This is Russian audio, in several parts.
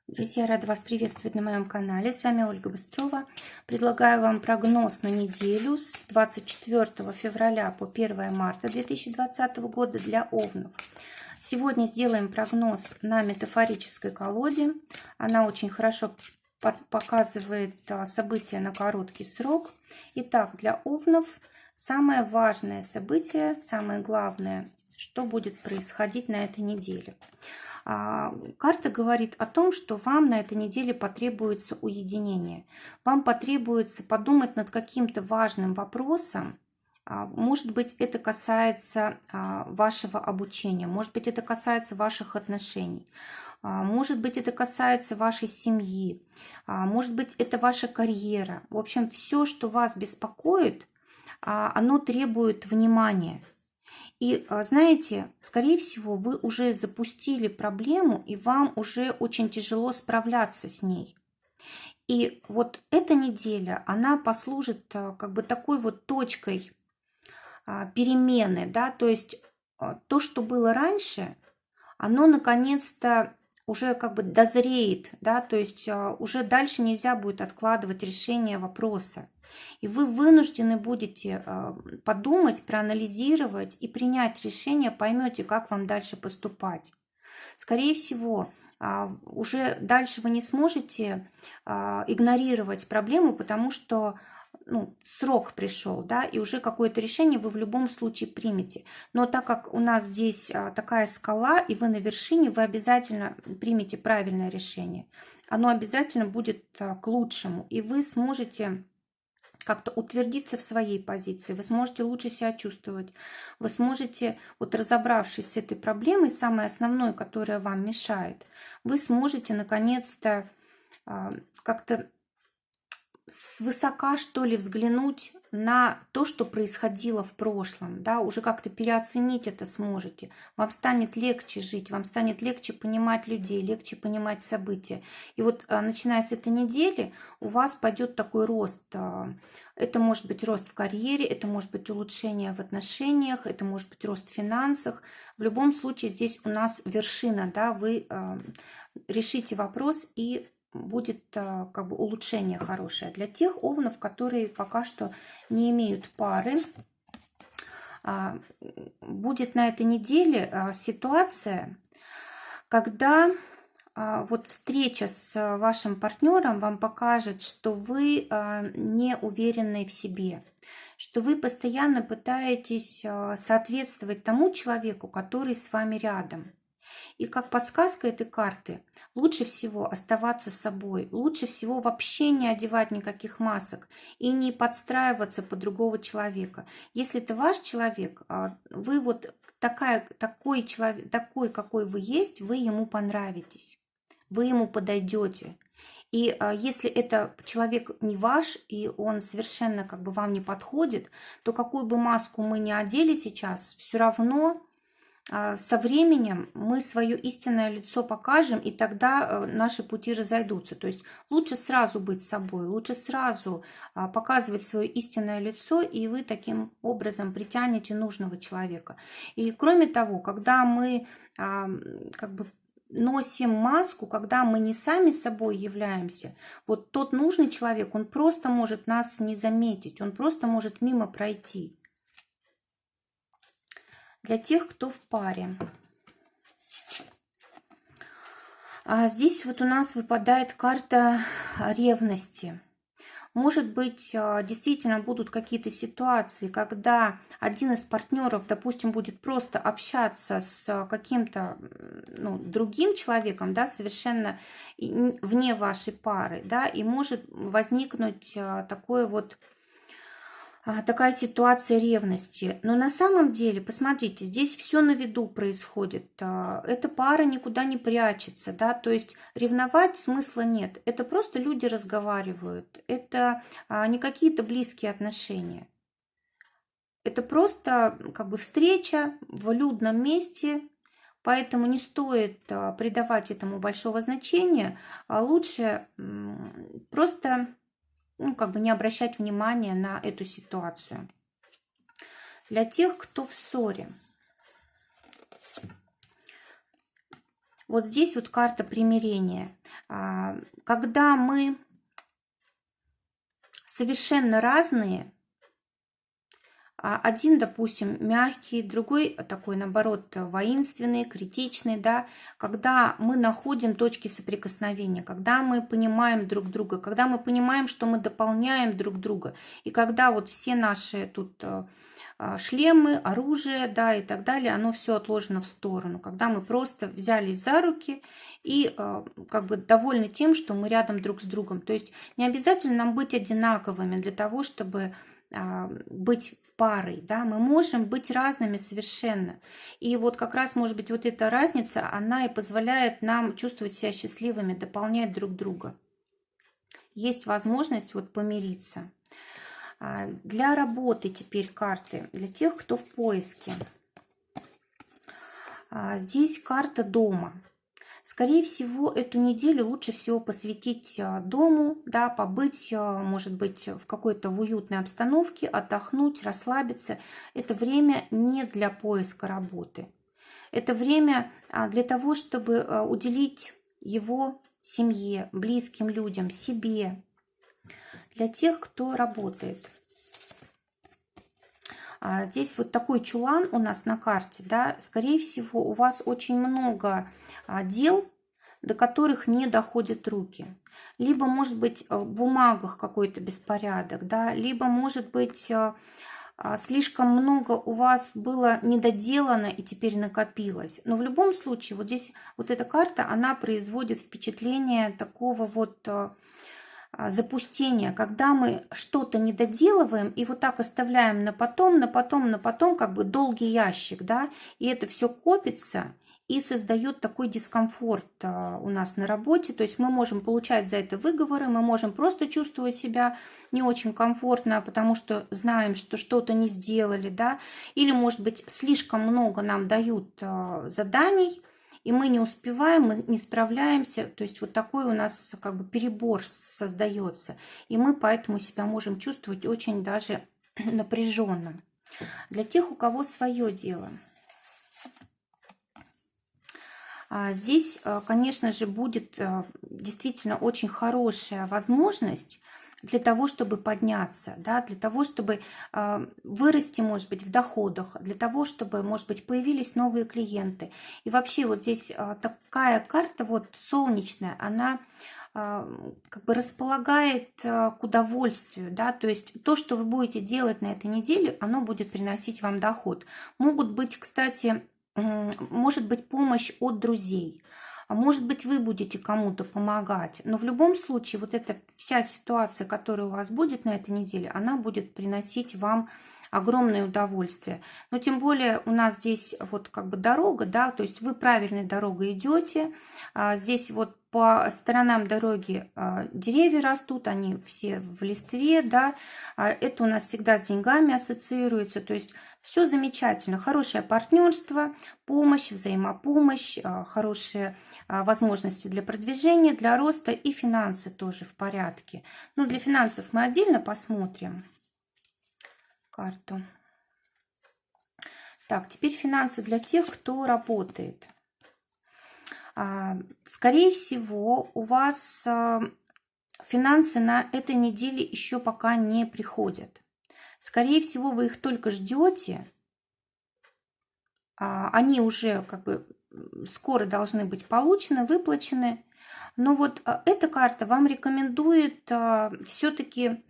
Друзья, рада вас приветствовать на моем канале. С вами Ольга Быстрова. Предлагаю вам прогноз на неделю с 24 февраля по 1 марта 2020 года для овнов. Сегодня сделаем прогноз на метафорической колоде. Она очень хорошо показывает события на короткий срок. Итак, для овнов самое важное событие, самое главное, что будет происходить на этой неделе. Карта говорит о том, что вам на этой неделе потребуется уединение. Вам потребуется подумать над каким-то важным вопросом. Может быть, это касается вашего обучения, может быть, это касается ваших отношений, может быть, это касается вашей семьи, может быть, это ваша карьера. В общем, все, что вас беспокоит, оно требует внимания. И знаете, скорее всего, вы уже запустили проблему, и вам уже очень тяжело справляться с ней. И вот эта неделя, она послужит как бы такой вот точкой перемены, да, то есть то, что было раньше, оно наконец-то уже как бы дозреет, да, то есть уже дальше нельзя будет откладывать решение вопроса. И вы вынуждены будете подумать, проанализировать и принять решение, поймете, как вам дальше поступать. Скорее всего, уже дальше вы не сможете игнорировать проблему, потому что срок пришел, да, и уже какое-то решение вы в любом случае примете. Но так как у нас здесь такая скала, и вы на вершине, вы обязательно примете правильное решение. Оно обязательно будет к лучшему, и вы сможете как-то утвердиться в своей позиции, вы сможете лучше себя чувствовать, вы сможете, вот разобравшись с этой проблемой, самой основной, которая вам мешает, вы сможете наконец-то как-то свысока, что ли, взглянуть на то, что происходило в прошлом, да, уже как-то переоценить это сможете. Вам станет легче жить, вам станет легче понимать людей, легче понимать события. И вот начиная с этой недели у вас пойдет такой рост. Это может быть рост в карьере, это может быть улучшение в отношениях, это может быть рост в финансах. В любом случае здесь у нас вершина, да, вы решите вопрос и будет как бы улучшение хорошее. Для тех овнов, которые пока что не имеют пары, будет на этой неделе ситуация, когда вот встреча с вашим партнером вам покажет, что вы не уверены в себе, что вы постоянно пытаетесь соответствовать тому человеку, который с вами рядом. И как подсказка этой карты, лучше всего оставаться собой, лучше всего вообще не одевать никаких масок и не подстраиваться под другого человека. Если это ваш человек, вы вот такой человек, такой, какой вы есть, вы ему понравитесь, вы ему подойдете. И если это человек не ваш, и он совершенно как бы вам не подходит, то какую бы маску мы ни одели сейчас, все равно со временем мы свое истинное лицо покажем, и тогда наши пути разойдутся. То есть лучше сразу быть собой, лучше сразу показывать свое истинное лицо, и вы таким образом притянете нужного человека. И кроме того, когда мы как бы носим маску, когда мы не сами собой являемся, вот тот нужный человек, он просто может нас не заметить, он просто может мимо пройти. Для тех, кто в паре. Здесь вот у нас выпадает карта ревности. Может быть, действительно будут какие-то ситуации, когда один из партнеров, допустим, будет просто общаться с каким-то другим человеком, да, совершенно вне вашей пары, да, и может возникнуть такая ситуация ревности. Но на самом деле, посмотрите, здесь все на виду происходит. Эта пара никуда не прячется, да, то есть ревновать смысла нет. Это просто люди разговаривают. Это не какие-то близкие отношения. Это просто как бы встреча в людном месте, поэтому не стоит придавать этому большого значения, а лучше просто как бы не обращать внимания на эту ситуацию. Для тех, кто в ссоре. Вот здесь вот карта примирения. Когда мы совершенно разные, один, допустим, мягкий, другой такой, наоборот, воинственный, критичный, да, когда мы находим точки соприкосновения, когда мы понимаем друг друга, когда мы понимаем, что мы дополняем друг друга, и когда вот все наши тут шлемы, оружие, да, и так далее, оно все отложено в сторону, когда мы просто взялись за руки и как бы довольны тем, что мы рядом друг с другом. То есть не обязательно нам быть одинаковыми для того, чтобы быть парой, да, мы можем быть разными совершенно. И вот как раз, может быть, вот эта разница, она и позволяет нам чувствовать себя счастливыми, дополнять друг друга. Есть возможность вот помириться. Для работы теперь карты, для тех, кто в поиске. Здесь карта дома. Скорее всего, эту неделю лучше всего посвятить дому, да, побыть, может быть, в какой-то уютной обстановке, отдохнуть, расслабиться. Это время не для поиска работы. Это время для того, чтобы уделить его семье, близким людям, себе. Для тех, кто работает. Здесь вот такой чулан у нас на карте, да, скорее всего, у вас очень много дел, до которых не доходят руки. Либо, может быть, в бумагах какой-то беспорядок, да, либо, может быть, слишком много у вас было недоделано и теперь накопилось. Но в любом случае, вот здесь вот эта карта, она производит впечатление такого вот запустение, когда мы что-то не доделываем и вот так оставляем на потом, как бы долгий ящик, да, и это все копится и создает такой дискомфорт у нас на работе, то есть мы можем получать за это выговоры, мы можем просто чувствовать себя не очень комфортно, потому что знаем, что что-то не сделали, да, или, может быть, слишком много нам дают заданий, и мы не успеваем, мы не справляемся, то есть вот такой у нас как бы перебор создается, и мы поэтому себя можем чувствовать очень даже напряженно. Для тех, у кого свое дело. Здесь, конечно же, будет действительно очень хорошая возможность для того, чтобы подняться, да, для того, чтобы вырасти, может быть, в доходах, для того, чтобы, может быть, появились новые клиенты. И вообще вот здесь такая карта вот солнечная, она как бы располагает к удовольствию, да, то есть то, что вы будете делать на этой неделе, оно будет приносить вам доход. Могут быть, кстати, может быть помощь от друзей, а может быть, вы будете кому-то помогать. Но в любом случае, вот эта вся ситуация, которая у вас будет на этой неделе, она будет приносить вам огромное удовольствие. Но тем более у нас здесь вот как бы дорога, да, то есть вы правильной дорогой идете. Здесь вот по сторонам дороги деревья растут, они все в листве, да. Это у нас всегда с деньгами ассоциируется, то есть все замечательно. Хорошее партнерство, помощь, взаимопомощь, хорошие возможности для продвижения, для роста, и финансы тоже в порядке. Но для финансов мы отдельно посмотрим карту. Так, теперь финансы для тех, кто работает. Скорее всего, у вас финансы на этой неделе еще пока не приходят. Скорее всего, вы их только ждете. Они уже как бы скоро должны быть получены, выплачены. Но вот эта карта вам рекомендует все-таки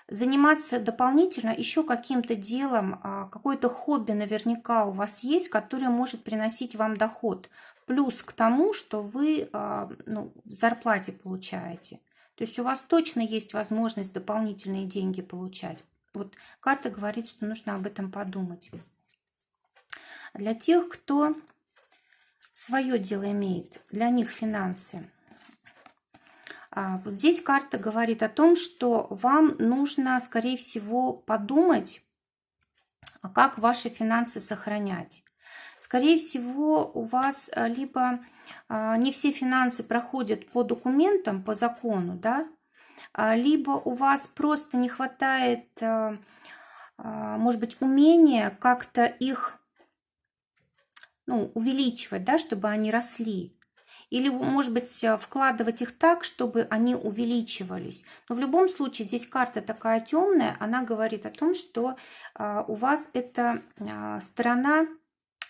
заниматься дополнительно еще каким-то делом, какое-то хобби наверняка у вас есть, которое может приносить вам доход. Плюс к тому, что вы в зарплате получаете. То есть у вас точно есть возможность дополнительные деньги получать. Вот карта говорит, что нужно об этом подумать. Для тех, кто свое дело имеет, для них финансы. Вот здесь карта говорит о том, что вам нужно, скорее всего, подумать, как ваши финансы сохранять. Скорее всего, у вас либо не все финансы проходят по документам, по закону, да, либо у вас просто не хватает, может быть, умения как-то их увеличивать, да, чтобы они росли. Или, может быть, вкладывать их так, чтобы они увеличивались. Но в любом случае здесь карта такая темная, она говорит о том, что у вас эта сторона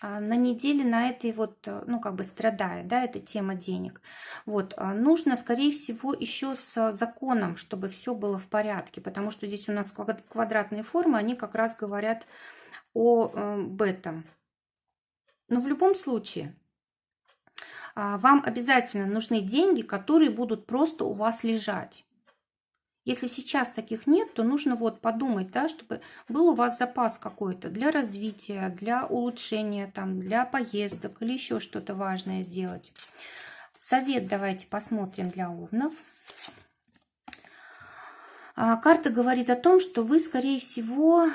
на неделе на этой вот, ну, как бы страдает, да, эта тема денег. Вот, нужно, скорее всего, еще с законом, чтобы все было в порядке, потому что здесь у нас квадратные формы, они как раз говорят об этом. Но в любом случае, вам обязательно нужны деньги, которые будут просто у вас лежать. Если сейчас таких нет, то нужно вот подумать, да, чтобы был у вас запас какой-то для развития, для улучшения, там, для поездок или еще что-то важное сделать. Совет давайте посмотрим для овнов. Карта говорит о том, что вы, скорее всего,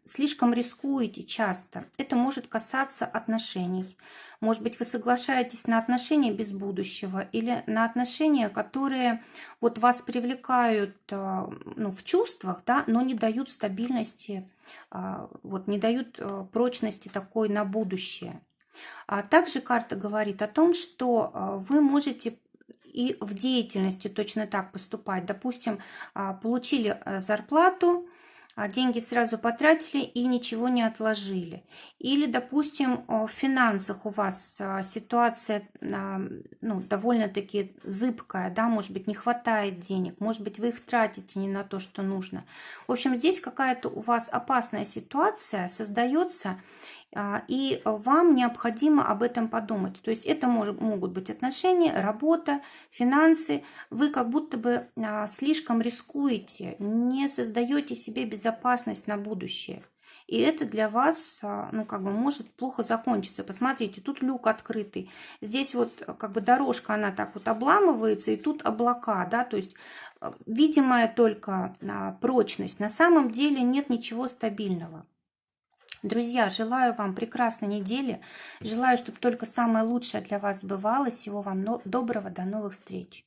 слишком рискуете часто. Это может касаться отношений. Может быть, вы соглашаетесь на отношения без будущего или на отношения, которые вот вас привлекают, ну, в чувствах, да, но не дают стабильности, вот, не дают прочности такой на будущее. Также карта говорит о том, что вы можете и в деятельности точно так поступать. Допустим, получили зарплату, деньги сразу потратили и ничего не отложили. Или, допустим, в финансах у вас ситуация, ну, довольно-таки зыбкая, да, может быть, не хватает денег, может быть, вы их тратите не на то, что нужно. В общем, здесь какая-то у вас опасная ситуация создается, и вам необходимо об этом подумать. То есть это могут быть отношения, работа, финансы. Вы как будто бы слишком рискуете, не создаете себе безопасность на будущее. И это для вас, ну, как бы может плохо закончиться. Посмотрите, тут люк открытый. Здесь вот как бы дорожка, она так вот обламывается, и тут облака, да, то есть видимая только прочность. На самом деле нет ничего стабильного. Друзья, желаю вам прекрасной недели. Желаю, чтобы только самое лучшее для вас сбывалось. Всего вам доброго. До новых встреч.